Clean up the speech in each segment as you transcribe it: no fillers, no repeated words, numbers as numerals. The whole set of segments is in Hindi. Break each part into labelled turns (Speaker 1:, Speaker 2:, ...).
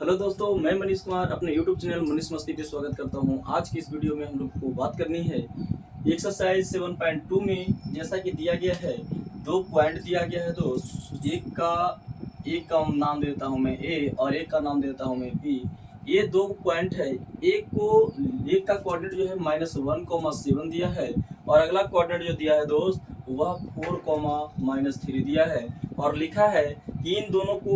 Speaker 1: हेलो दोस्तों, मैं मनीष कुमार अपने YouTube चैनल मनीष मस्ती पे स्वागत करता हूं। आज की इस वीडियो में हम लोग को बात करनी है एक्सरसाइज 7.2 में। जैसा कि दिया गया है, दो पॉइंट दिया गया है दोस्त। एक का नाम देता हूं मैं ए और एक का नाम देता हूं मैं बी। ये दो पॉइंट है। एक का कोऑर्डिनेट जो है -1,7 दिया है और अगला कोऑर्डिनेट जो दिया है दोस्त वह 4,-3 दिया है और लिखा है कि इन दोनों को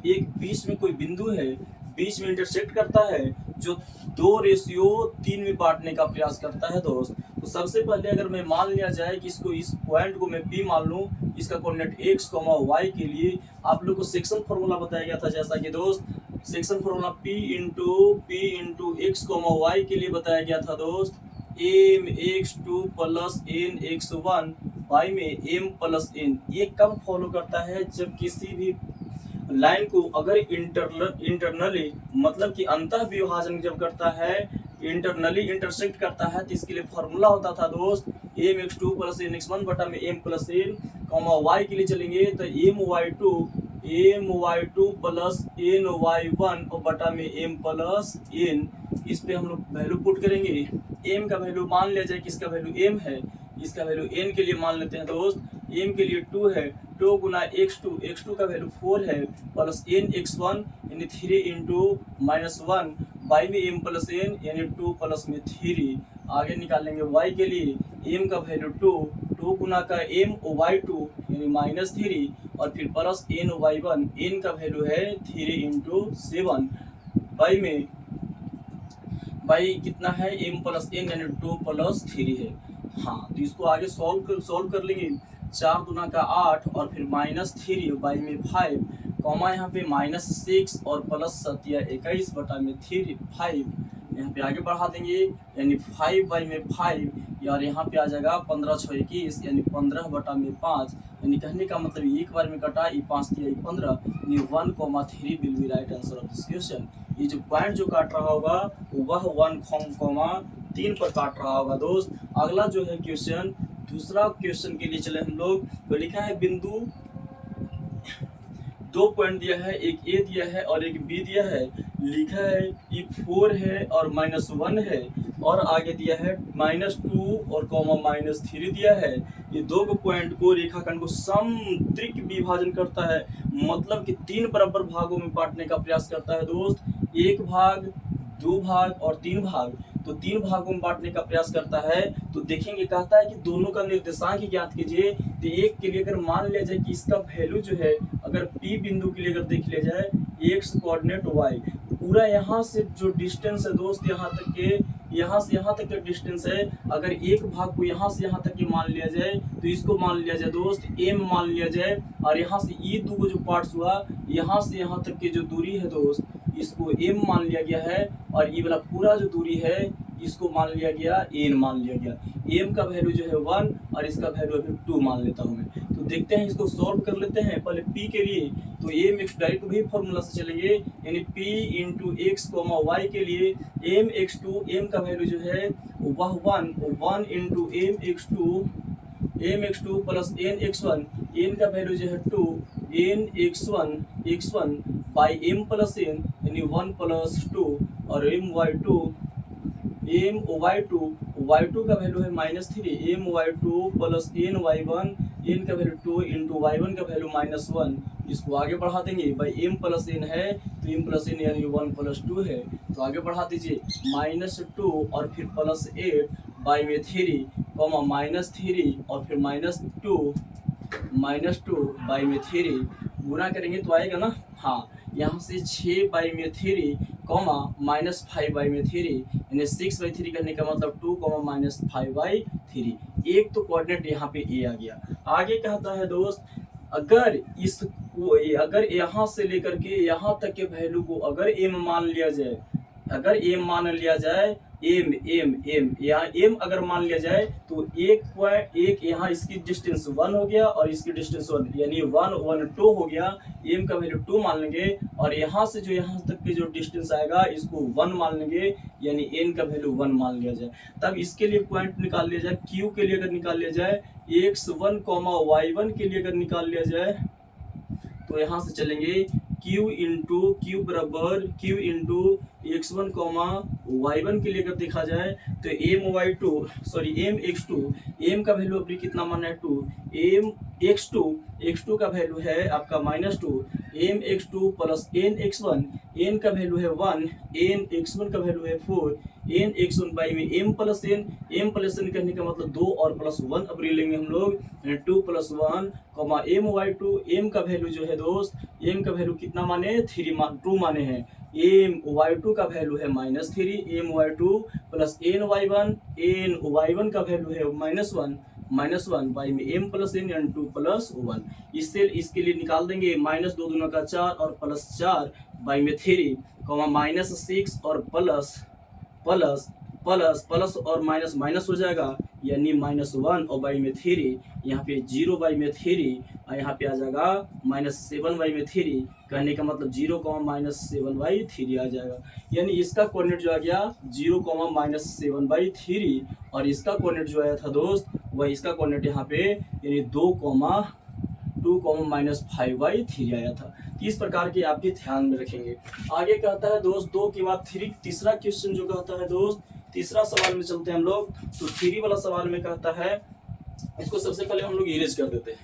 Speaker 1: एक बीच में कोई बिंदु है, बीच में इंटरसेक्ट करता है जो 2:3 में बांटने का प्रयास करता है दोस्त। तो सबसे पहले अगर मैं मान लिया जाए कि इस पॉइंट को मैं P मान लूँ, इसका कोऑर्डिनेट x, y के लिए आप लोग को सेक्शन फार्मूला बताया गया था। जैसा कि दोस्त section formula P into x, y के लिए बताया गया था दोस्त। mx2 प्लस nx1 y में m प्लस n। ये कब फॉलो करता है? जब किसी भी लाइन को अगर इंटरनली मतलब कि अंतः विभाजन जब करता है, इंटरनली इंटरसेक्ट करता है, तो इसके लिए फॉर्मूला होता था दोस्त mx2 प्लस nx1 बटा में m प्लस n। y के लिए चलेंगे तो my2 प्लस ny1 और बटा में m प्लस n। इस पे हम लोग वैल्यू पुट करेंगे। m का वैल्यू मान लिया जाए, किसका वैल्यू m है, इसका वैल्यू n के लिए मान लेते हैं दोस्त। m के लिए 2 है, 2 गुना x2 का वैल्यू 4 है प्लस nx1 यानी 3 इंटू -1 y में m प्लस n यानी 2 प्लस में 3। आगे निकालेंगे y के लिए m का वैल्यू 2 गुना का m y2 यानी -3 और फिर प्लस ny1, n का वैल्यू है 3 इंटू 7। y कितना है m प्लस n यानी 2 प्लस 3 है। हाँ, तो इसको आगे सॉल्व कर लेंगे। 4 गुना का 8 और फिर -3 y में 5 कॉमा यहाँ पे -6 और प्लस 21 बटा में 5 यहाँ पे आगे बढ़ा देंगे यानी 5y में 5 और यहाँ पे आ जाएगा 15 6 21 यानी 15 बटा में 5। यानी कहने का मतलब एक बार में कटा, 5 3 15 यानी 1,3 will be right answer of this question. ये जो पॉइंट जो काट रहा होगा वह 1,3 पर काट रहा होगा दोस्त। अगला जो है क्वेश्चन, दूसरा क्वेश्चन के लिए चले हम लोग। तो लिखा है बिंदु, दो पॉइंट दिया है, एक ए दिया है और एक बी दिया है। लिखा है ये 4 है और -1 है और आगे दिया है -2 और -3 दिया है। ये दो पॉइंट को रेखाखंड को समत्रिक विभाजन करता है, मतलब कि 3 बराबर भागों में बांटने का प्रयास करता है दोस्त। 1 भाग, 2 भाग और 3 भाग। तो 3 भागों में बांटने का प्रयास करता है। तो देखेंगे, कहता है कि दोनों का निर्देशांक ज्ञात कीजिए। तो एक के लिए अगर मान लिया जाए कि इसका वैल्यू जो है, अगर P बिंदु के लिए अगर देख लिया जाए x कोऑर्डिनेट y, पूरा यहाँ से जो डिस्टेंस है दोस्त, यहाँ तक के यहाँ से यहाँ तक का डिस्टेंस है। अगर एक भाग को यहाँ से यहाँ तक के मान लिया जाए तो इसको मान लिया जाए दोस्त m मान लिया जाए। और यहाँ से ये दो जो पार्ट्स हुआ, यहाँ से यहाँ तक की जो दूरी है दोस्त, इसको m मान लिया गया है और ये वाला पूरा जो दूरी है इसको मान लिया गया n मान लिया गया। m का वैल्यू जो है 1 और इसका वैल्यू अभी 2 मान लेता हूँ मैं। तो देखते हैं, इसको सॉल्व कर लेते हैं। पहले p के लिए तो mx डायरेक्ट वही फॉर्मूला से चलेंगे, यानी p इंटू x y के लिए mx2, m का वैल्यू जो है वह 1 into mx2 plus nx1, n का वैल्यू जो है 2 nx1 by m plus n यानी 1 प्लस 2 और y2 का वैल्यू है -3 my2 प्लस ny1, n का वैल्यू 2 इंटू y1 का वैल्यू -1। इसको आगे बढ़ा देंगे, भाई m प्लस n है तो m प्लस n यानी 1 प्लस 2 है। तो आगे बढ़ा दीजिए -2 और फिर प्लस 8 बाई में 3 -3 और फिर -2 बाई में 3 गुना करेंगे तो आएगा ना। हाँ, यहाँ से 6 बाई में 3 -5 बाई में 3 यानी 6/3 करने का मतलब 2 -5/3। एक तो कोऑर्डिनेट यहाँ पे ए आ गया। आगे कहता है दोस्त, अगर यहाँ से लेकर के यहाँ तक के वैल्यू को अगर m मान लिया जाए, यहाँ m अगर मान लिया जाए तो एक यहाँ इसकी डिस्टेंस 1 हो गया और इसकी डिस्टेंस 1 यानी 1 1 2 हो गया। m का वैल्यू 2 मान लेंगे और यहाँ से जो यहाँ तक के जो डिस्टेंस आएगा इसको 1 मान लेंगे, यानी n का वैल्यू 1 मान लिया जाए। तब इसके लिए पॉइंट निकाल लिया जाए। q के लिए अगर निकाल लिया जाए, x1 y1 के लिए अगर निकाल लिया जाए तो यहाँ से चलेंगे क्यू बराबर Q into x1 comma y1 के लिए अगर देखा जाए तो एम x2 एम का वैल्यू अपनी कितना माना है 2, एम x2 का वैल्यू है आपका -2, M x2 plus N x1 N का वैल्यू है 1, एन x1 का वैल्यू है 4, एन x1 बाई में एम प्लस एन करने का मतलब 2 और प्लस 1 अब लेंगे हम लोग 2 + 1 कॉमा एम y2 एम का वैल्यू जो है दोस्त एम का वैल्यू कितना माने 2 माने हैं, एम y2 का वैल्यू है -3, M y2 plus N y1 का वैल्यू है -1 बाई में एम प्लस एन एन 2 + 1 इसके लिए निकाल देंगे -2 दूना का 4 और +4 बाई में 3 कॉमा -6 और प्लस और माइनस हो जाएगा यानी -1 और बाई में 3 यहाँ पे 0 बाई में 3 और यहाँ पे आ जाएगा -7 बाई में 3 कहने का मतलब 0, -7/3 आ जाएगा। यानी इसका कोऑर्डिनेट जो आ गया 0, -7/3 और इसका कोऑर्डिनेट जो आया था दोस्त वह इसका कोऑर्डिनेट यहाँ पे यानी 2, -5/3 आया था। इस प्रकार के आप भी ध्यान में रखेंगे। आगे कहता है दोस्त 2 के बाद 3 तीसरा क्वेश्चन जो कहता है दोस्त तीसरा सवाल में चलते हैं हम लोग। तो 3 वाला सवाल में कहता है, इसको सबसे पहले हम लोग इरेज कर देते हैं।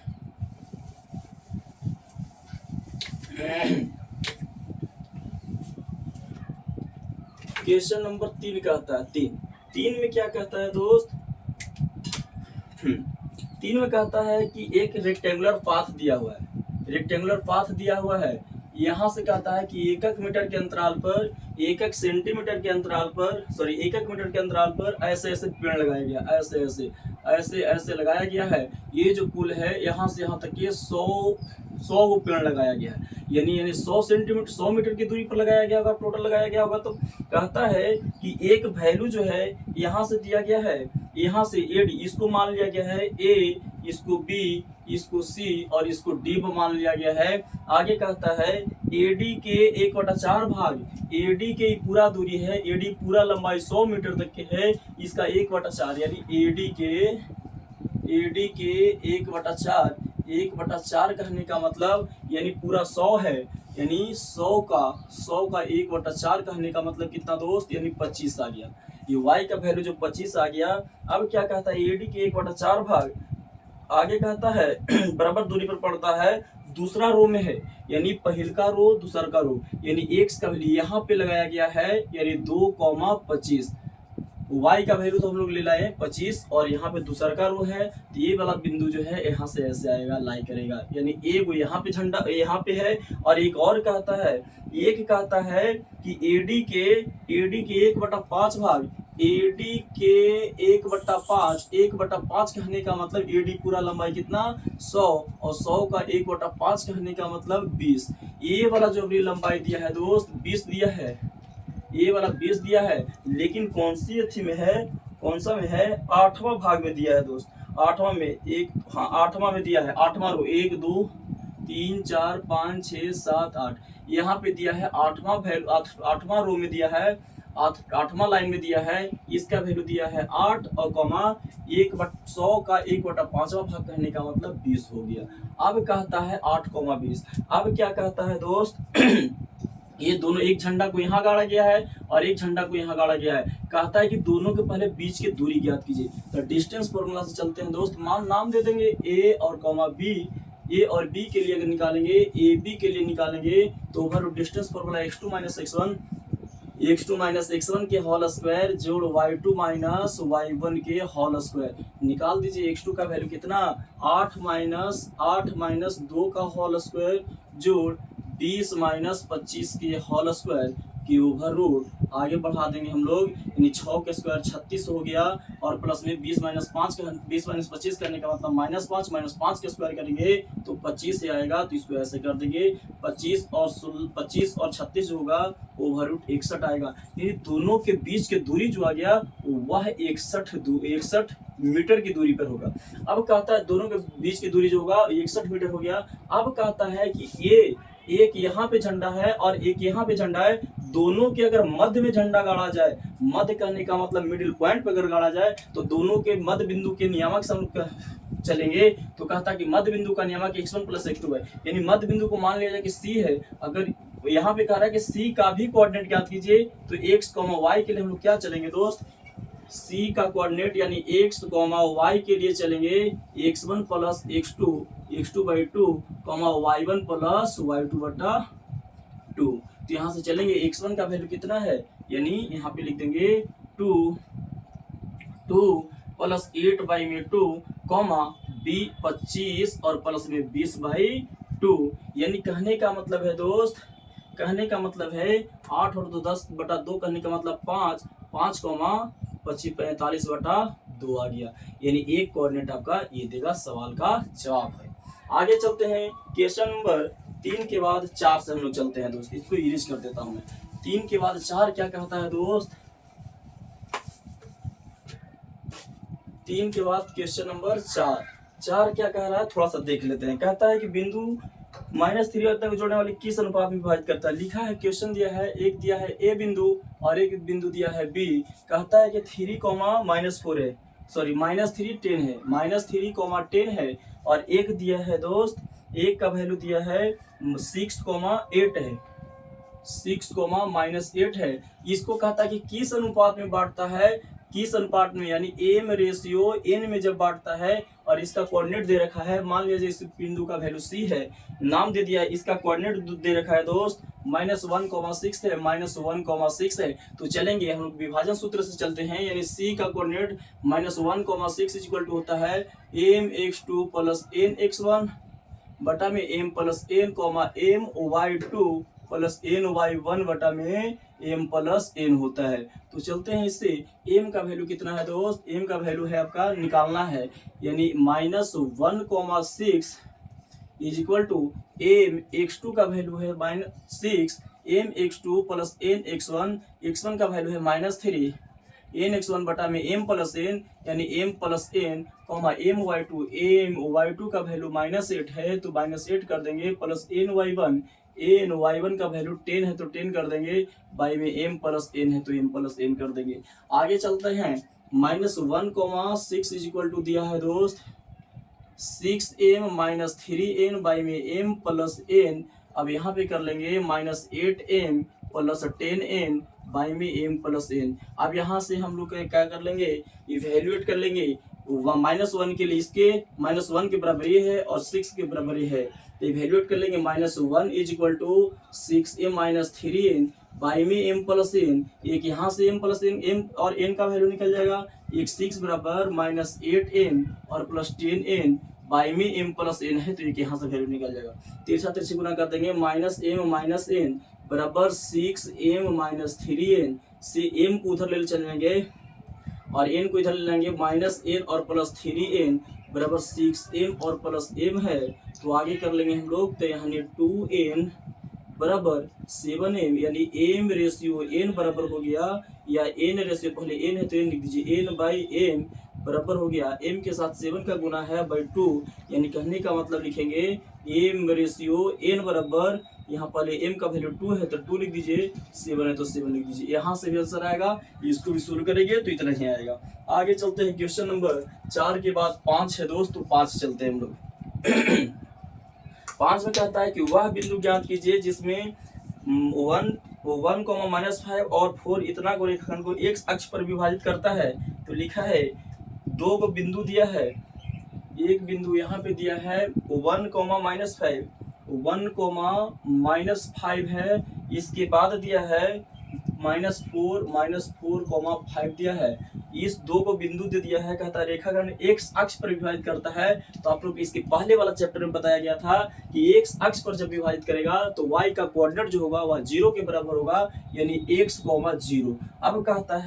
Speaker 1: क्वेश्चन नंबर 3 कहता है 3 में क्या कहता है दोस्त 3 में कहता है कि एक रेक्टेंगुलर पाथ दिया हुआ है, यहाँ से कहता है कि 1 मीटर के अंतराल पर 1 सेंटीमीटर के अंतराल पर 1 मीटर के अंतराल पर ऐसे पेड़ लगाया गया, ऐसे लगाया गया है। ये जो पुल है यहाँ से यहाँ तक ये 100 पेड़ लगाया गया है, यानी 100 मीटर की दूरी पर लगाया गया होगा, टोटल लगाया गया होगा। तो कहता है कि एक वैल्यू जो है यहाँ से दिया गया है, यहाँ से AD इसको मान लिया गया है A, इसको B, इसको C और इसको D मान लिया गया है। आगे कहता है AD के 1/4 भाग, AD के पूरा दूरी है, AD पूरा लंबाई 100 मीटर तक के है, इसका 1/4 यानी AD के 1/4 कहने का मतलब यानी पूरा 100 है, यानी 100 का 1/4 कहने का मतलब कितना दोस्त यानी 25 आ गया। ये y का वैल्यू जो 25 आ गया। अब क्या कहता है AD के 1/4 भाग, आगे कहता है बराबर दूरी पर पड़ता है, दूसरा रो में है, यानी पहल का रो दूसरा का रो, यानी x का वैल्यू यहाँ पे लगाया गया है यानी 2,25, y का वैल्यू तो हम लोग ले लाए 25 और यहाँ पे दूसरा का रो है, तो ये वाला बिंदु जो है यहाँ से ऐसे आएगा, लाई करेगा, यानी एक यहाँ पे झंडा यहाँ पे है। और एक और कहता है कि AD के 1/5 भाग, AD के 1/5 कहने का मतलब AD पूरा लंबाई कितना 100 और 100 का 1/5 कहने का मतलब 20। ये वाला जो अभी लंबाई दिया है दोस्त 20 दिया है, ये वाला 20 दिया है, लेकिन कौन सी अथी में है, कौन सा में है 8वां भाग में दिया है दोस्त, 8वां में 8वां में दिया है, 8वां रो 1 2 3 4 5 6 7 8 यहाँ पे दिया है 8वां वैल्यू, 8वां रो में दिया है, 8वां लाइन में दिया है, इसका वैल्यू दिया है 8 और कॉमा 1/100 का 1/5वां भाग कहने का मतलब 20 हो गया। अब कहता है 8,20। अब क्या कहता है दोस्त ये दोनों एक झंडा को यहाँ गाड़ा गया है और एक झंडा को यहाँ गाड़ा गया है। कहता है कि दोनों के पहले बीच की दूरी ज्ञात कीजिए। तो डिस्टेंस फॉर्मूला से चलते हैं दोस्त, नाम दे देंगे A और कॉमा B। A और B के लिए अगर निकालेंगे, AB के लिए निकालेंगे तो over distance formula x2 - x1 के होल स्क्वायर जोड़ y2 - y1 के होल स्क्वायर। निकाल दीजिए x2 का वैल्यू कितना 8 - 2 का होल स्क्वायर जोड़ 20 - 25 के होल स्क्वायर की ओवर रूट। आगे बढ़ा देंगे हम लोग, यानी 6 के स्क्वायर 36 हो गया और प्लस में 20 - 25 करने का मतलब -5 के स्क्वायर करेंगे तो 25 से आएगा, तो इसको ऐसे कर देंगे 25 और 36 जो होगा ओवर रूट 61 आएगा। यानी दोनों के बीच की दूरी जो आ गया वह 61 मीटर की दूरी पर होगा। अब कहता है दोनों के बीच की दूरी जो होगा 61 मीटर हो गया। अब कहता है कि एक यहाँ पे झंडा है और एक यहाँ पे झंडा है, दोनों के अगर मध्य में झंडा गाड़ा जाए, मध्य कहने का मतलब मिडिल पॉइंट पे अगर गाड़ा जाए, तो दोनों के मध्य बिंदु के नियामक से हम चलेंगे। तो कहता कि मध्य बिंदु का नियामक x1 + x2 है, यानी मध्य बिंदु को मान लिया जाए कि C है। अगर यहाँ पे कह रहा है कि C का भी कोऑर्डिनेट ज्ञात कीजिए, तो x, y के लिए हम लोग क्या चलेंगे दोस्त, C का कोऑर्डिनेट यानी x, y के लिए चलेंगे x1 + x2, x2/2, y1 + y2/2। तो यहाँ से चलेंगे x1 का वैल्यू कितना है, यानी यहाँ पे लिख देंगे 2 + 8/2, b 25 और प्लस में 20/2। यानी कहने का मतलब है दोस्त, कहने का मतलब है 8 और 2 10/2, कहने का मतलब 5, 5, 25 45/2 आ गया। यानी एक कोऑर्डिनेट आपका ये देगा, सवाल का जवाब है। आगे चलते हैं क्वेश्चन नंबर 3 के बाद 4 से हम लोग चलते हैं दोस्त। इसको इरेज कर देता हूं मैं। 3 के बाद 4 क्या कहता है दोस्त, 3 के बाद क्वेश्चन नंबर 4 क्या कह रहा है, थोड़ा सा देख लेते हैं। कहता है कि बिंदु -3 तक जोड़ने वाली किस अनुपात में विभाजित करता है। लिखा है, क्वेश्चन दिया है, एक दिया है ए बिंदु और एक बिंदु दिया है बी। कहता है कि 3, -4 है, सॉरी -3 10 है, -3, 10 है, और एक दिया है दोस्त, एक का वैल्यू दिया है 6, 8 है, 6, -8 है। इसको कहता है कि किस अनुपात में बांटता है, किस अनुपात में, यानी m/n में जब बांटता है, और इसका कोऑर्डिनेट दे रखा है, मान लीजिए इस बिंदु का वैल्यू C है, नाम दे दिया है, इसका कोऑर्डिनेट दे रखा है दोस्त -1,6 है, -1,6 है। तो चलेंगे हम लोग विभाजन सूत्र से चलते हैं, यानी C का कोऑर्डिनेट -1,6 इक्वल टू होता है mx2 + nx1 बटा में m + n, my2 + ny1 बटा में m + n होता है। तो चलते हैं इससे, m का वैल्यू कितना है दोस्त, m का वैल्यू है आपका निकालना है, यानी -1,6 is equal to m x2 का वैल्यू है -6, mx2 + nx1, x1 का वैल्यू है -3, nx1 बटा में m + n, यानी m + n, my2 का वैल्यू -8 है, तो -8 कर देंगे, प्लस ny1 का वैल्यू 10 है, तो 10 कर देंगे, बाई में m + n है, तो m + n कर देंगे। आगे चलते हैं, -1,6 इज इक्वल टू दिया है दोस्त 6m - 3n बाई में m + n। अब यहाँ पे कर लेंगे -8m + 10n बाई में m + n। अब यहाँ से हम लोग क्या कर लेंगे, इवेल्युएट कर लेंगे। -1 के लिए इसके -1 के बराबर ये है और 6 के बराबर ये है, तो इवेल्युएट कर लेंगे। -1 is equal to 6m - 3n by में m + n। एक यहाँ से m + n, m और n का वैल्यू निकल जाएगा, एक 6 बराबर -8n और प्लस 10n बाई में m + n है, तो एक यहाँ से वैल्यू निकल जाएगा। तिरछा तिरछी गुना कर देंगे, -m - n बराबर 6m - 3n से m को उधर ले चले जाएंगे और n को इधर ले लेंगे, -n और प्लस 3n बराबर 6m और प्लस m है। तो आगे कर लेंगे हम लोग, तो यहाँ 2n बराबर 7m, यानी m/n बराबर हो गया, या n/, पहले n है तो n लिख दीजिए, n/m बराबर हो गया, m के साथ 7 का गुना है /2, यानी कहने का मतलब लिखेंगे m/n बराबर, यहाँ पहले m का वैल्यू 2 है तो 2 लिख दीजिए, 7 है तो 7 लिख दीजिए। यहाँ से भी आंसर आएगा, इसको भी सोल्व करेंगे तो इतना ही आएगा। आगे चलते हैं, क्वेश्चन नंबर 4 के बाद 5 है दोस्त, तो 5 चलते हैं हम लोग। 5 में कहता है कि वह बिंदु ज्ञात कीजिए जिसमें 1, -5 और 4 इतना को रेखाखंड को x अक्ष पर विभाजित करता है। तो लिखा है, 2 को बिंदु दिया है, एक बिंदु यहाँ पे दिया है 1, -5, 1, -5 है, इसके बाद दिया है -4, 5 दिया है। इस 2 को बिंदु दे दिया है, कहता है रेखाखंड x अक्ष पर विभाजित करता है। तो आप लोग इसके पहले वाला चैप्टर में बताया गया था कि x अक्ष पर जब विभाजित करेगा तो y का कोऑर्डिनेट जो होगा वह 0 के बराबर होगा, यानी x, 0। अब कहता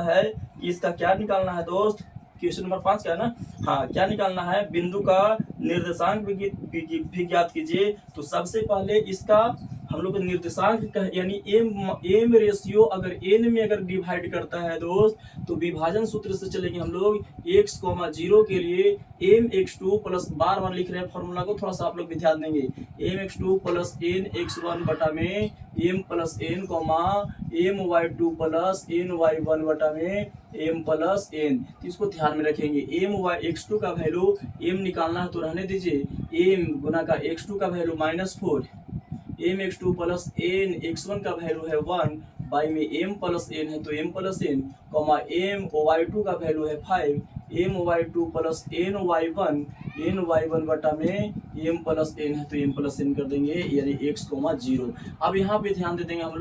Speaker 1: है कि इसका क्या निकालना है दोस्त, क्वेश्चन नंबर 5 का है ना, हाँ, क्या निकालना है, बिंदु का निर्देशांक भी ज्ञात कीजिए। तो सबसे पहले इसका हम लोग को निर्देशांक का यानी एम रेशियो अगर एन में अगर डिवाइड करता है दोस्त, तो विभाजन सूत्र से चलेंगे हम लोग x,0 के लिए mx2 प्लस, बार बार लिख रहे हैं फॉर्मूला को, थोड़ा सा आप लोग भी ध्यान देंगे, mx2 प्लस एन x1 बटा में m plus N comma my2 plus N y1 बटा में m प्लस एन। तो इसको ध्यान में रखेंगे। x2 का वैल्यू m निकालना है तो रहने दीजिए, m गुना का x2 का value -4, mx2 plus N x1 का वैल्यू है 1 बाई में m प्लस एन है तो m plus N comma m y2 का वैल्यू है 5, my2 प्लस एन y1 बटा में m प्लस एन है तो m प्लस एन कर देंगे यानी x,0। अब यहाँ पे ध्यान दे देंगे हम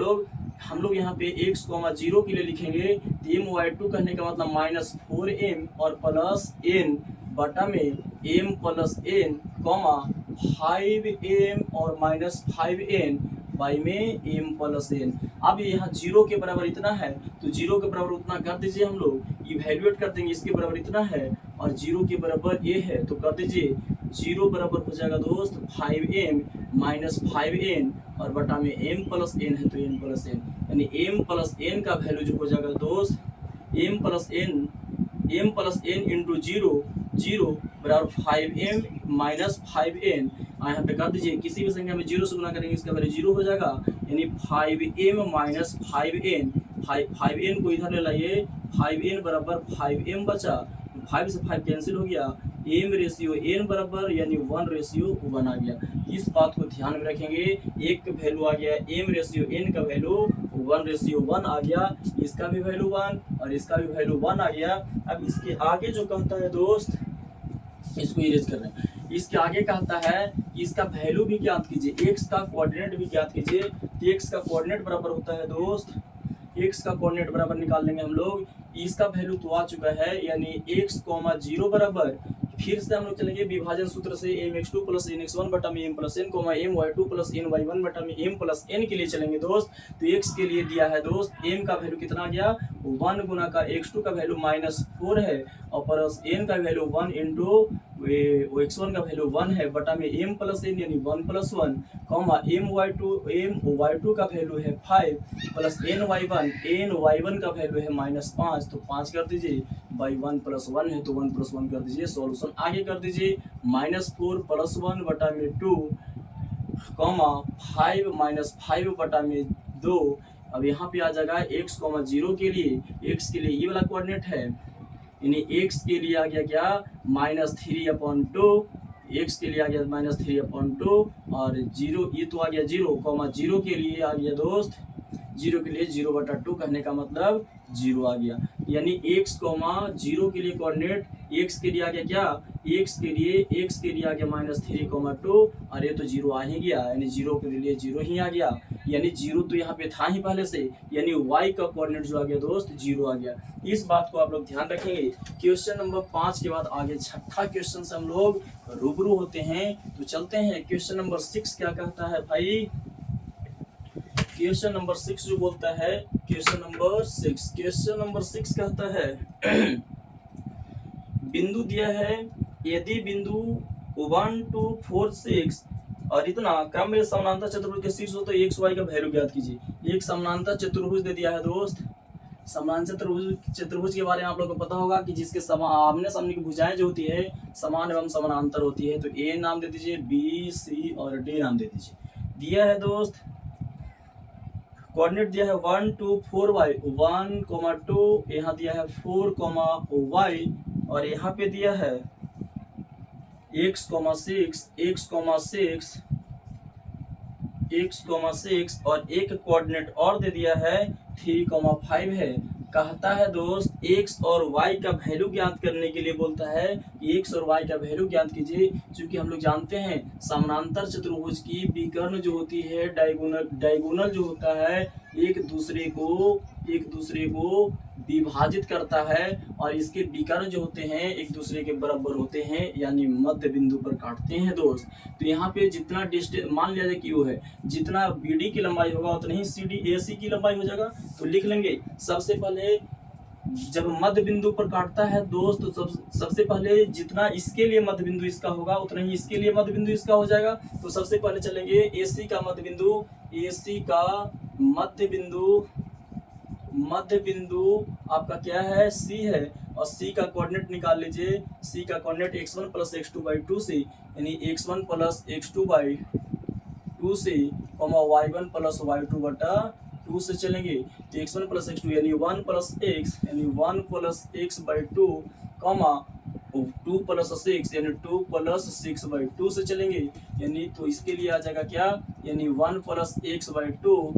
Speaker 1: लोग यहाँ पे x,0 के लिए लिखेंगे तो my2 कहने का मतलब -4m और प्लस n बटा में m plus N comma 5m और -5n बाई में m प्लस एन। अब यहाँ 0 के बराबर इतना है तो 0 के बराबर उतना कर दीजिए, हम लोग इवेल्युएट कर देंगे, इसके बराबर इतना है और 0 के बराबर a है तो कर दीजिए 0 बराबर हो जाएगा दोस्त 5m माइनस 5n और बटा में m प्लस एन है तो m प्लस एन, यानी m प्लस एन का वैल्यू जो हो जाएगा दोस्त m प्लस एन इंटू 0 बराबर 5m माइनस 5n। यहाँ पे कर दीजिए, किसी भी संख्या में 0 से गुना करेंगे इसका वैल्यू 0 हो जाएगा, यानी 5m माइनस 5n, 5n को इधर ले लाइए, 5n बराबर 5m बचा, 5 से 5 कैंसिल हो गया, m रेशियो n बराबर यानी 1:1 आ गया। इस बात को ध्यान में रखेंगे, एक का वैल्यू आ गया m रेशियो n का वैल्यू 1:1 आ गया, इसका भी वैल्यू 1 और इसका भी वैल्यू 1 आ गया। अब इसके आगे जो कहता है दोस्त, इसको इरेज कर रहे हैं, इसके आगे कहता है कि इसका वैल्यू भी ज्ञात कीजिए, x का कोऑर्डिनेट भी ज्ञात कीजिए। तो x का कोऑर्डिनेट बराबर होता है दोस्त, x का कोऑर्डिनेट बराबर निकाल लेंगे हम लोग, इसका वैल्यू तो आ चुका है यानी x,0 बराबर, फिर से हम लोग चलेंगे विभाजन सूत्र से mx2 प्लस nx1 बटा में m plus N comma my2 plus ny1 बटा में m प्लस एन के लिए चलेंगे दोस्त। तो x के लिए दिया है दोस्त m का वैल्यू कितना आ गया 1 गुना का x2 का वैल्यू -4 है और प्लस n का वैल्यू 1 इंटू x1 का वैल्यू 1 है बटा में m प्लस एन यानी 1 प्लस 1 कॉमा my2 का वैल्यू है 5 प्लस ny1 का वैल्यू है -5 तो 5 कर दीजिए बाई 1 प्लस 1 है तो 1 प्लस 1 कर दीजिए। सॉल्यूशन आगे कर दीजिए, -4 प्लस 1 बटा में 2 कॉमा 5 माइनस 5 बटा में 2। अब यहाँ पे आ जाएगा x,0 के लिए, x के लिए ये वाला कोऑर्डिनेट है, यानी x के लिए आ गया क्या -3/2, x के लिए आ गया -3/2 और 0 ये तो आ गया 0 के लिए आ गया दोस्त 0 के लिए 0/2 कहने का मतलब 0 आ गया, यानी x,0 के लिए कोऑर्डिनेट x के लिए आ गया क्या, x के लिए आ गया -3,2 और ये तो 0 आ ही गया, यानी 0 के लिए 0 ही आ गया, यानी 0 तो यहाँ पे था ही पहले से, यानी y का कोऑर्डिनेट जो आ गया दोस्त 0 आ गया। इस बात को आप लोग ध्यान रखेंगे। क्वेश्चन नंबर 5 के बाद आगे छठा क्वेश्चन से हम लोग रूबरू होते हैं, तो चलते हैं। क्वेश्चन नंबर 6 क्या कहता है भाई, क्वेश्चन नंबर 6 जो बोलता है, क्वेश्चन नंबर 6 कहता है बिंदु दिया है, यदि बिंदु 1 2 4 6 और इतना क्रम में समानांतर चतुर्भुज के शीर्ष हो तो x y का वैल्यू ज्ञात कीजिए। एक समानांतर चतुर्भुज दे दिया है दोस्त। समानांतर चतुर्भुज के बारे में आप लोगों को पता होगा कि जिसके आमने सामने की भुजाएं जो होती है समान एवं समानांतर होती है। तो a नाम दे दीजिए, b c और d नाम दे दीजिए। दिया है दोस्त, कोऑर्डिनेट दिया है 1 2 4 y, 1 2, यहाँ दिया है 4 y और यहाँ पे दिया है x 6 और एक कोऑर्डिनेट और दे दिया है 3,5 है। कहता है दोस्त x और y का वैल्यू ज्ञात करने के लिए बोलता है कि x और y का वैल्यू ज्ञात कीजिए। क्योंकि हम लोग जानते हैं समानांतर चतुर्भुज की विकर्ण जो होती है, डायगोनल जो होता है एक दूसरे को विभाजित करता है और इसके विकर्ण जो होते हैं एक दूसरे के बराबर होते हैं, यानी मध्य बिंदु पर काटते हैं दोस्त। तो यहाँ पे जितना डिस्टेंस मान लिया जाए कि वो है, जितना BD की लंबाई होगा उतना ही CD AC की लंबाई हो जाएगा। तो लिख लेंगे सबसे पहले जब मध्य बिंदु पर काटता है दोस्त तो सबसे पहले जितना इसके लिए मध्य बिंदु इसका होगा उतना ही इसके लिए मध्य बिंदु इसका हो जाएगा। तो सबसे पहले चलेंगे AC का मध्य बिंदु, AC का मध्य बिंदु आपका क्या है, C है, और C का कोऑर्डिनेट निकाल लीजिए। C का कोऑर्डिनेट x1 प्लस x2/2 से, यानी x1 प्लस x2/2 से, y1 प्लस y2/2 से चलेंगे। तो x1 प्लस x2 यानी 1 प्लस x, यानी 1 प्लस x/2, 2 प्लस 6 यानी 2 प्लस 6/2 से चलेंगे। यानी तो इसके लिए आ जाएगा क्या, यानी 1 प्लस x/2,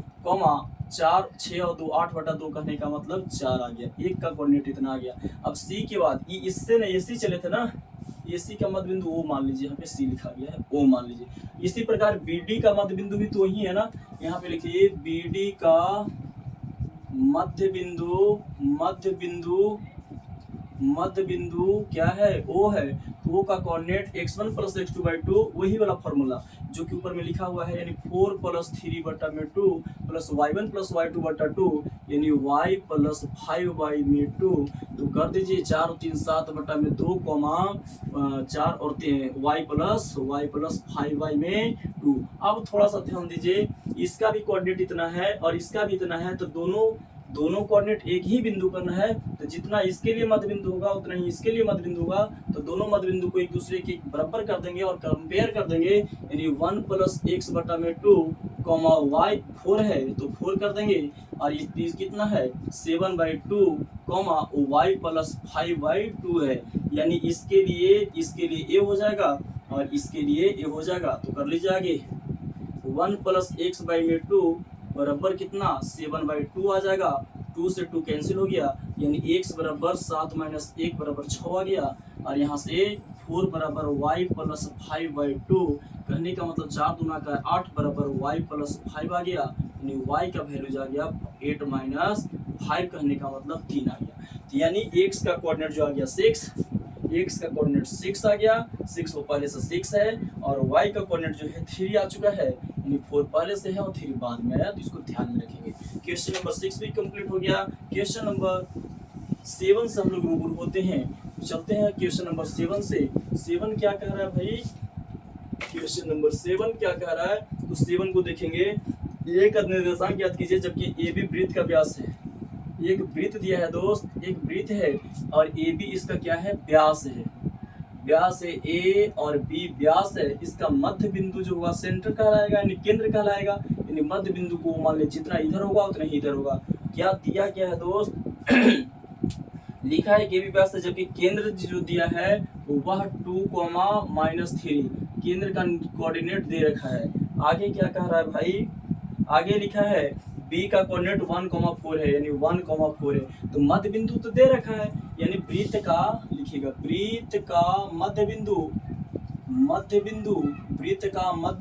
Speaker 1: 4, 6 और 2 8/2 कहने का मतलब 4 आ गया। एक का कोऑर्डिनेट इतना आ गया। अब C के बाद इससे ना AC चले थे ना, AC का मध्य बिंदु O मान लीजिए, यहाँ पे C लिखा गया है, O मान लीजिए। इसी प्रकार BD का मध्य बिंदु भी तो वही है ना, यहाँ पे लिखिए BD का मध्य बिंदु क्या है, O है। तो O का कोऑर्डिनेट x1 प्लस x2/2, वही वाला फॉर्मूला जो कि ऊपर में लिखा हुआ है, यानी 4 plus 3/2 plus y1 plus y2/2, यानी y प्लस 5y/2। तो कर दीजिए 4 और 3 7/2, 4 और 3 y प्लस 5y/2। अब थोड़ा सा ध्यान दीजिए, इसका भी कोऑर्डिनेट इतना है और इसका भी इतना है, तो दोनों कोऑर्डिनेट एक ही बिंदु करना है। तो जितना इसके लिए मध्य बिंदु होगा उतना ही इसके लिए मध्य बिंदु होगा। तो दोनों मध्य बिंदु को एक दूसरे के बराबर कर देंगे और कंपेयर कर देंगे। यानी 1 प्लस x/2, y 4 है तो 4 कर देंगे, और इस कितना है 7/2, y प्लस 5/2 है। यानी इसके लिए a हो जाएगा और इसके लिए a हो जाएगा। तो कर लीजिए आगे, 1 प्लस x/2 बराबर कितना 7/2 आ जाएगा। 2 से 2 कैंसिल हो गया, यानी x बराबर 7 माइनस 1 बराबर 6 आ गया। और यहाँ से 4 बराबर y प्लस 5/2 कहने का मतलब 4 दूना का 8 बराबर y प्लस 5 आ गया। यानी y का वैल्यू जा गया 8 माइनस 5 कहने का मतलब 3 आ गया। तो यानी x का कोऑर्डिनेट जो आ गया 6, x का कोऑर्डिनेट 6 आ गया, 6 वो पहले से 6 है, और y का कोऑर्डिनेट जो है 3 आ चुका है, यानी 4 पहले से है और 3 बाद में आया। तो इसको ध्यान में रखेंगे। क्वेश्चन नंबर 6 भी कंप्लीट हो गया। क्वेश्चन नंबर 7 से हम लोग रूबरू होते हैं। तो चलते हैं क्वेश्चन नंबर 7 से। 7 क्या कह रहा है भाई, क्वेश्चन नंबर 7 क्या कह रहा है, तो 7 को देखेंगे। एक निर्देशांक याद कीजिए, जबकि AB वृत्त का व्यास है। एक वृत्त दिया है दोस्त, एक वृत्त है और AB इसका क्या है, व्यास है। व्यास है A और B व्यास है। इसका मध्य बिंदु जो होगा सेंटर कहलाएगा, यानी केंद्र कहलाएगा। यानी मध्य बिंदु को मान ले जितना इधर होगा उतना ही इधर होगा। क्या दिया क्या है दोस्त लिखा है कि AB व्यास है, जबकि केंद्र जो दिया है वह 2, केंद्र का कोऑर्डिनेट दे रखा है। आगे क्या कह रहा है भाई, आगे लिखा है B का कोऑर्डिनेट 1, 4 है, यानी 1, 4 है। तो मध्य बिंदु तो दे रखा है, यानी वृत्त का लिखिएगा, वृत्त का मध्य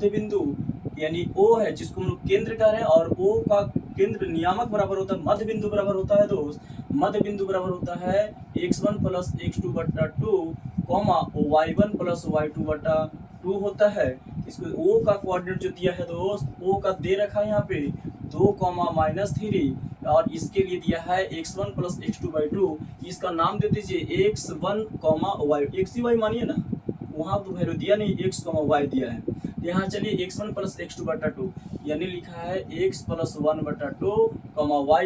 Speaker 1: बिंदु यानी O है, जिसको हम लोग केंद्र कह रहे हैं, और O का केंद्र नियामक बराबर होता है मध्य बिंदु बराबर होता है दोस्त। मध्य बिंदु बराबर होता है x1 plus x2/2, y1 plus y2/2 होता है। इसको O का कोऑर्डिनेट जो दिया है दोस्त, O का दे रखा है यहाँ पे 2, -3, और इसके लिए दिया है x1 प्लस x2/2। इसका नाम दे दीजिए x1, y। x y मानिए ना, वहाँ तो वैल्यू दिया नहीं, x, y दिया है। यहाँ चलिए x1 प्लस x2/2, यानी लिखा है x प्लस 1/2, y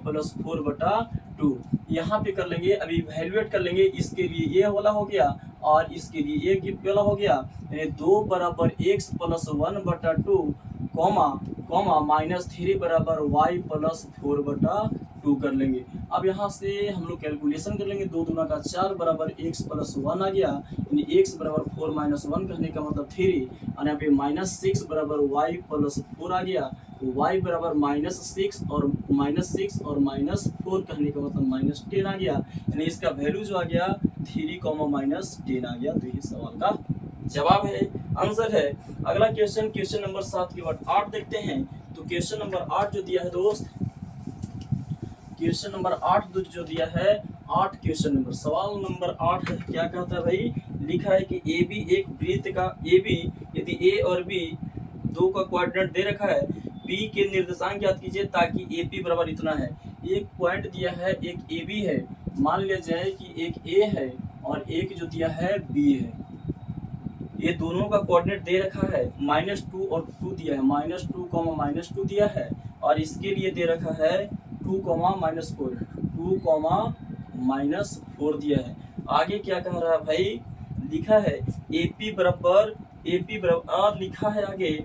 Speaker 1: प्लस 4/2। यहाँ पे कर लेंगे, अभी इवैल्यूएट कर लेंगे। इसके लिए ये वाला हो गया और इसके लिए ये वाला हो गया, यानी 2 बराबर x प्लस 1/2, -3 बराबर y प्लस 4/2 कर लेंगे। अब यहाँ से हम लोग कैलकुलेशन कर लेंगे। 2 दूना का 4 बराबर x प्लस 1 आ गया, यानी x बराबर 4 माइनस 1 कहने का मतलब 3, और यहाँ पे -6 बराबर y प्लस 4 आ गया। y बराबर -6 और -4 कहने का मतलब -10 आ गया, यानी इसका वैल्यू जो आ गया 3, -10 आ गया। तो ये सवाल का जवाब है, आंसर है। अगला क्वेश्चन, क्वेश्चन नंबर 7 के बाद 8 देखते हैं। तो क्वेश्चन नंबर 8 जो दिया है दोस्त, क्वेश्चन नंबर 8 जो दिया है, 8 क्वेश्चन नंबर, सवाल नंबर 8 क्या कहता है भाई, लिखा है कि AB एक वृत्त का, AB यदि A और B दो का कोऑर्डिनेट दे रखा है, B के निर्देशांक याद कीजिए, ताकि AP बराबर इतना है। एक पॉइंट दिया है, एक ए बी है, मान लिया जाए कि एक ए है और एक जो दिया है बी है, ये दोनों का कोऑर्डिनेट दे रखा है -2 और 2 दिया है, -2 -2 दिया है, और इसके लिए दे रखा है 2 -4, 2 -4 दिया है। आगे क्या कह रहा है भाई, लिखा है AP बराबर और लिखा है आगे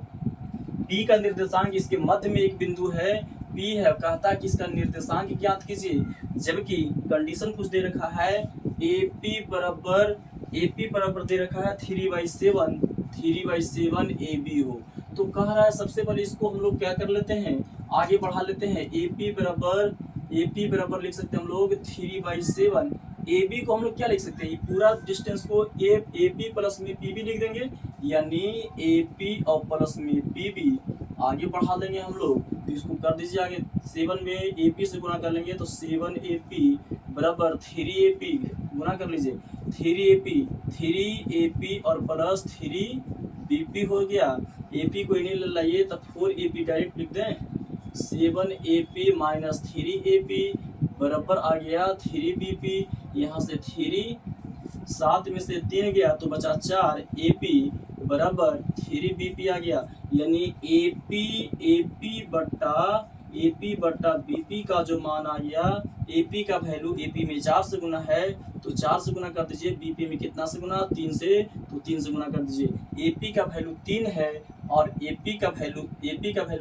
Speaker 1: P का निर्देशांक, इसके मध्य में एक बिंदु है P है, कहता है कि इसका निर्देशांक ज्ञात कीजिए, जबकि कंडीशन कुछ दे रखा है AP बराबर दे रखा है 3/7 AB हो। तो कह रहा है सबसे पहले इसको हम लोग क्या कर लेते हैं, आगे बढ़ा लेते हैं। AP बराबर लिख सकते हैं हम लोग 3/7। AB को हम लोग क्या लिख सकते हैं, ये पूरा डिस्टेंस को AP प्लस में PB लिख देंगे, यानी AP और प्लस में PB आगे बढ़ा लेंगे हम लोग। तो इसको कर दीजिए आगे, 7 में AP से गुना कर लेंगे तो 7AP बराबर 3AP, गुना कर लीजिए 3AP और प्लस 3BP हो गया। AP को इन्हें ले लाइए तो 4AP डायरेक्ट लिख दें, 7AP माइनस 3AP बराबर आ गया 3BP, यहाँ से 3 7 में से 3 गया तो बचा 4, AP बराबर 3BP आ गया, यानी AP बट्टा BP का जो मान आ गया, AP का वैल्यू, AP में 4 से गुना है तो 4 से गुना कर दीजिए, BP में कितना से गुना, 3 से, तो 3 से गुना कर दीजिए। AP का वैल्यू 3 है और AP का वैल्यू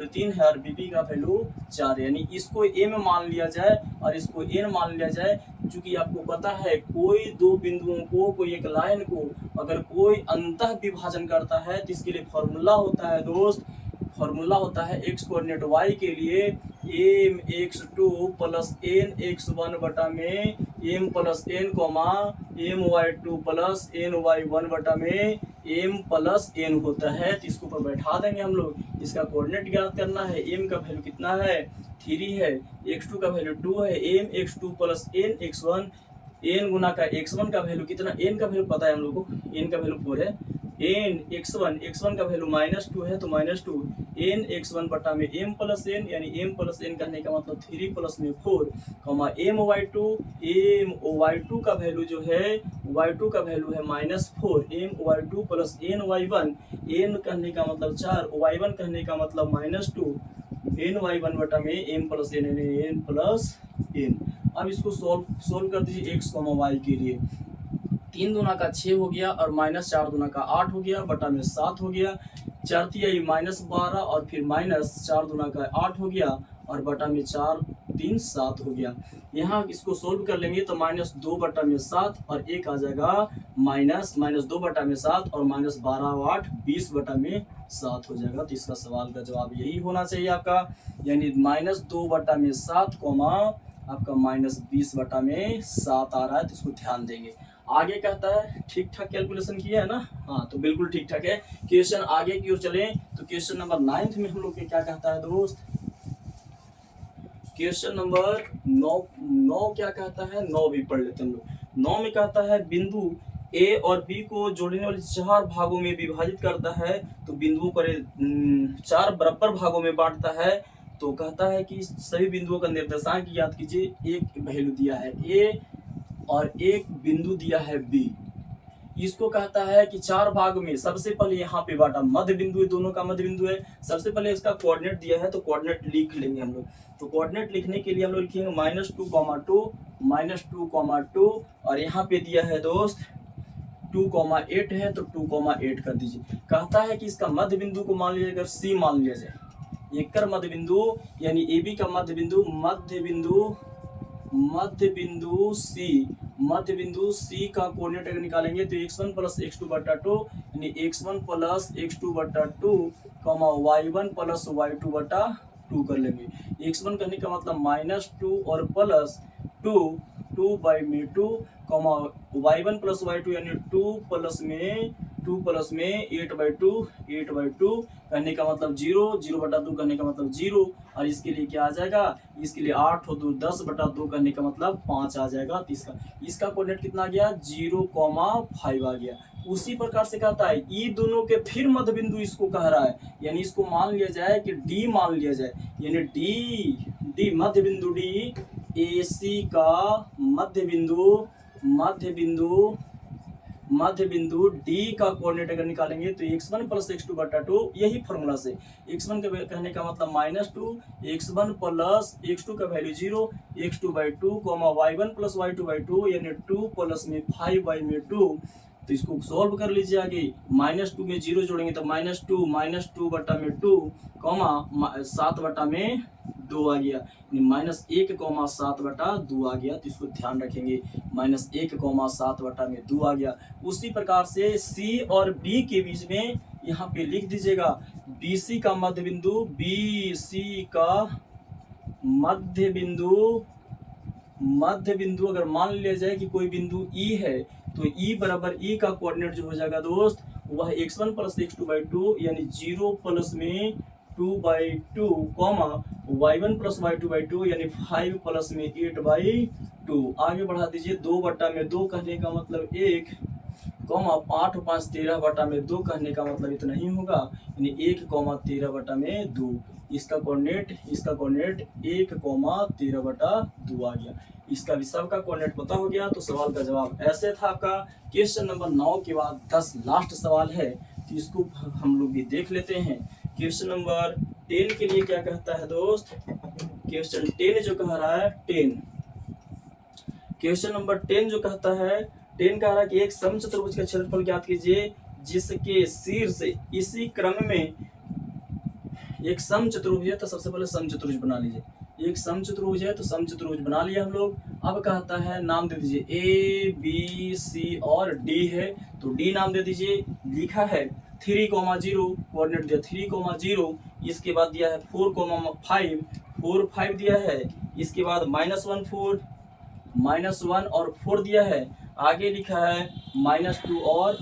Speaker 1: 3 है और BP का वैल्यू 4, यानी इसको A में मान लिया जाए और इसको N मान लिया जाए। क्योंकि आपको पता है कोई दो बिंदुओं को, कोई एक लाइन को अगर कोई अंतः विभाजन करता है तो इसके लिए फॉर्मूला होता है दोस्त, फॉर्मूला होता है x कोऑर्डिनेट y के लिए mx2 प्लस nx1 बटा में m plus n comma my2 plus ny1 बटा में m प्लस n होता है। तो इसको ऊपर बैठा देंगे हम लोग। इसका कोऑर्डिनेट ज्ञात करना है, m का वैल्यू कितना है 3 है, x2 का वैल्यू 2 है, mx2 प्लस nx1, n गुना का x1 का वैल्यू कितना, n का वैल्यू पता है हम लोग को, n का वैल्यू 4 है, n x1 का वैल्यू -2 है तो -2 n x1 बटा में m प्लस n, यानी m प्लस n कहने का मतलब 3 प्लस में 4 कमा my2 का वैल्यू जो है, y2 का वैल्यू है -4, my2 प्लस ny1, n कहने का मतलब 4, y1 कहने का मतलब -2, ny1 बटा में m plus n, n plus n। अब इसको सोल्व कर दीजिए x, y के लिए। 3 दूना का 6 हो गया और -4 दूना का 8 हो गया, बटा में 7 हो गया, 4 तिहाई -12 और फिर -4 दूना का 8 हो गया और बटा में 4 3 7 हो गया। यहाँ इसको सोल्व कर लेंगे तो -2 बटा में 7 और एक आ जाएगा -2 बटा में 7 और -12 और 8 20 बटा में 7 हो जाएगा। तो इसका सवाल का जवाब यही होना चाहिए आपका, यानी -2 बटा में 7 कोमा आपका -20 बटा में 7 आ रहा है। तो इसको ध्यान देंगे। आगे कहता है ठीक ठाक कैलकुलेशन किया है ना, हाँ तो बिल्कुल ठीक ठाक है। क्वेश्चन आगे की ओर चले तो क्वेश्चन नंबर 9 में हम लोग के क्या कहता है दोस्त, क्वेश्चन नंबर 9 क्या कहता है, 9 भी पढ़ लेते हैं हम लोग। 9 में कहता है बिंदु A और B को जोड़ने वाले 4 भागों में विभाजित करता है, तो बिंदुओं को 4 बराबर भागों में बांटता है। तो कहता है कि सभी बिंदुओं का निर्देशांक याद कीजिए, एक वैल्यू दिया है A और एक बिंदु दिया है B। इसको कहता है कि 4 भाग में सबसे पहले यहाँ पे बांटा, मध्य बिंदु है, दोनों का मध्य बिंदु है। सबसे पहले इसका कोऑर्डिनेट दिया है तो कोऑर्डिनेट लिख लेंगे हम लोग। तो कोऑर्डिनेट लिखने के लिए हम लोग लिखेंगे -2, और यहाँ पे दिया है दोस्त 2,8 है तो 2,8 कर दीजिए। कहता है कि इसका मध्य बिंदु को मान लीजिए, अगर C मान लिया जाए, एक कर मध्य बिंदु यानी AB का मध्य बिंदु C का कोऑर्डिनेट अगर निकालेंगे तो x1 प्लस x2 बटा 2, यानी x1 प्लस x2 बटा 2 कमा y1 प्लस y2 बटा 2 कर लेंगे। x1 करने का मतलब -2 और प्लस 2 बाई में 2 कमा y1 प्लस y2 यानी 2 प्लस में 8/2 करने का मतलब 0 बटा 2 करने का मतलब 0, और इसके लिए क्या आ जाएगा, इसके लिए 8 और 2 10 बटा 2 करने का मतलब 5 आ जाएगा। तो इसका कोऑर्डिनेट कितना आ गया 0,5 आ गया। उसी प्रकार से कहता है ई दोनों के फिर मध्य बिंदु इसको कह रहा है, यानी इसको मान लिया जाए कि डी मान लिया जाए, यानी डी मध्य बिंदु डी AC का मध्य बिंदु D का कोऑर्डिनेट अगर निकालेंगे तो x1 प्लस x2 बटा 2, यही फॉर्मूला से x1 के कहने का मतलब -2, x1 प्लस x2 का value 0, x2/2 y1 plus y2/2 यानी 2 प्लस में 5y में 2। तो इसको सॉल्व कर लीजिए आगे, -2 में 0 जोड़ेंगे तो -2 बटा में 2 7 बटा में 2 आ गया, -1 7 बटा 2 आ गया। तो इसको ध्यान रखेंगे, -1 7 बटा में 2 आ गया। उसी प्रकार से C और B के बीच में यहाँ पे लिख दीजिएगा BC का मध्य बिंदु, BC का मध्य बिंदु अगर मान लिया जाए कि कोई बिंदु E है तो E बराबर E का कोऑर्डिनेट जो हो जाएगा दोस्त वह x1 प्लस x2/2 यानी 0 प्लस में 2/2 y1 प्लस y2/2 यानी 5 प्लस में 8/2। आगे बढ़ा दीजिए, 2 बटा में 2 कहने का मतलब 1, 8 5 13 बटा में 2 कहने का मतलब इतना ही होगा, यानी 1 13 बटा में 2। इसका कोऑर्डिनेट 1 13 बटा 2 आ गया। इसका भी सबका कोऑर्डिनेट पता हो गया, तो सवाल का जवाब ऐसे था आपका। क्वेश्चन नंबर 9 के बाद 10 लास्ट सवाल है, तो इसको हम लोग भी देख लेते हैं। क्वेश्चन नंबर 10 के लिए क्या कहता है दोस्त, क्वेश्चन 10 जो कह रहा है 10, क्वेश्चन नंबर 10 जो कहता है 10 कह रहा है कि एक समचतुर्भुज का क्षेत्रफल ज्ञात कीजिए जिसके शीर्ष इसी क्रम में एक समचतुर्भुज है। तो सबसे पहले समचतुर्भुज बना लीजिए, एक समचतुर्भुज है तो समचतुर्भुज बना लिया हम लोग। अब कहता है नाम दे दीजिए A B C और D है, तो D नाम दे दीजिए। लिखा है 3, 0 कोऑर्डिनेट दिया 3, 0, इसके बाद दिया है 4, 5 दिया है, इसके बाद -1 4, -1 और 4 दिया है। आगे लिखा है -2 और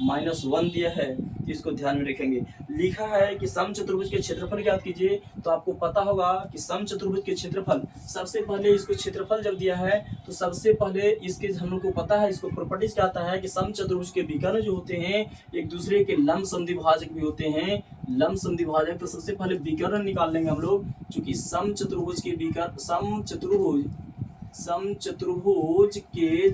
Speaker 1: -1 दिया है, इसको ध्यान में रखेंगे। लिखा है कि समचतुर्भुज के क्षेत्रफल ज्ञात कीजिए, तो आपको पता होगा कि समचतुर्भुज के क्षेत्रफल, सबसे पहले इसको क्षेत्रफल जब दिया है तो सबसे पहले इसके हम लोग को पता है, इसको प्रॉपर्टीज क्या आता है कि समचतुर्भुज के विकर्ण जो होते हैं एक दूसरे के लंब समद्विभाजक भी होते हैं, लंब समद्विभाजक। तो सबसे पहले विकर्ण निकाल लेंगे हम लोग, क्योंकि समचतुर्भुज के विकर्ण समचतुर्भुज के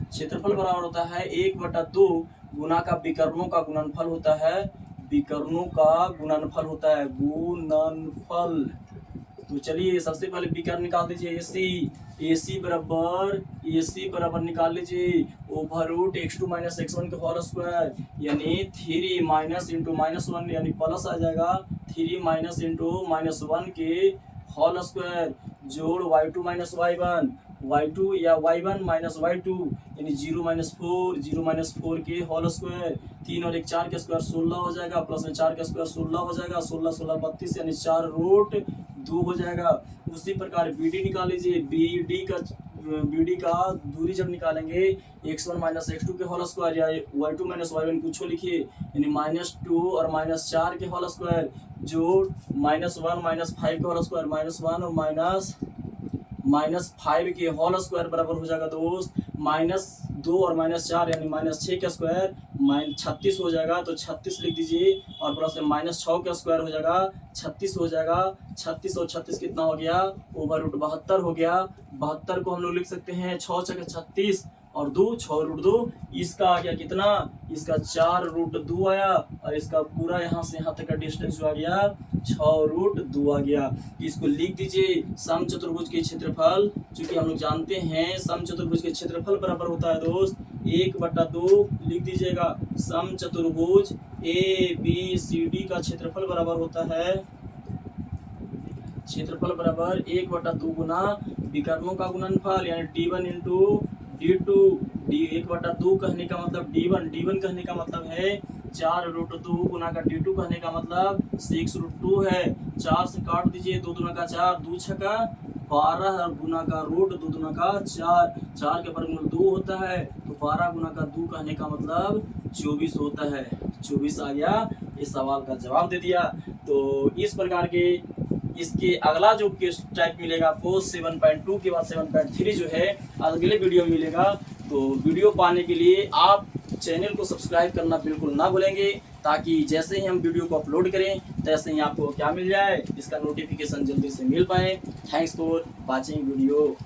Speaker 1: क्षेत्रफल बराबर होता है 1/2 गुना का विकर्णों का गुणनफल होता है, गुणनफल। तो चलिए सबसे पहले विकर्ण निकाल दीजिए AC बराबर निकाल लीजिए ओवर x2 - x1 के होल स्क्वायर, यानी 3 -1 यानी प्लस आ जाएगा 3 - 1 के होल स्क्वायर जोड़ y2 - y1 या y1 - y2 यानी 0 - 4 के होल स्क्वायर, 3 और 1 4 के स्क्वायर 16 हो जाएगा, प्लस में 4 के स्क्वायर 16 हो जाएगा, 16 16 32 यानी 4√2 हो जाएगा। उसी प्रकार BD निकाल लीजिए, BD का दूरी जब निकालेंगे x1 - x2 के होल स्क्वायर या y2 - y1 कुछ लिखिए, यानी -2 और -4 के होल स्क्वायर जोड़ -1 - 5 के होल स्क्वायर, -1 और -5 के होल स्क्वायर बराबर हो जाएगा दोस्त -2 और -4 यानी -6 का स्क्वायर 36 हो जाएगा। तो 36 लिख दीजिए और प्लस में -6 का स्क्वायर हो जाएगा 36 हो जाएगा। 36 और 36 कितना हो गया, ओवर 72 हो गया। 72 को हम लोग लिख सकते हैं 6 × 36 और 2 6√2, इसका आ गया कितना, इसका 4√2 आया, और इसका पूरा यहाँ से यहाँ तक का डिस्टेंस जो आ गया 6√2 आ गया। इसको लिख दीजिए समचतुर्भुज के क्षेत्रफल, चूंकि हम लोग जानते हैं समचतुर्भुज के क्षेत्रफल बराबर होता है दोस्त 1/2, लिख दीजिएगा समचतुर्भुज ABCD का क्षेत्रफल बराबर होता है, क्षेत्रफल बराबर 1/2 गुना विकर्णों का गुणनफल यानी D1 × D2। 1/2 कहने का मतलब D1 कहने का मतलब है 4√2 गुना का D2 कहने का मतलब 6√2 है। 4 से काट दीजिए, 2 दूना का 4, 2 छका 12 गुना का रूट 2 दूना का 4, 4 के वर्गमूल 2 होता है, तो 12 गुना का 2 कहने का मतलब 24 होता है। 24 आ गया, इस सवाल का जवाब दे दिया। तो इस प्रकार के इसके अगला जो क्वेश्चन टाइप मिलेगा आपको 7.2 के बाद 7.3 जो है अगले वीडियो में मिलेगा। तो वीडियो पाने के लिए आप चैनल को सब्सक्राइब करना बिल्कुल ना भूलेंगे, ताकि जैसे ही हम वीडियो को अपलोड करें तैसे ही आपको क्या मिल जाए, इसका नोटिफिकेशन जल्दी से मिल पाए। Thanks for watching video.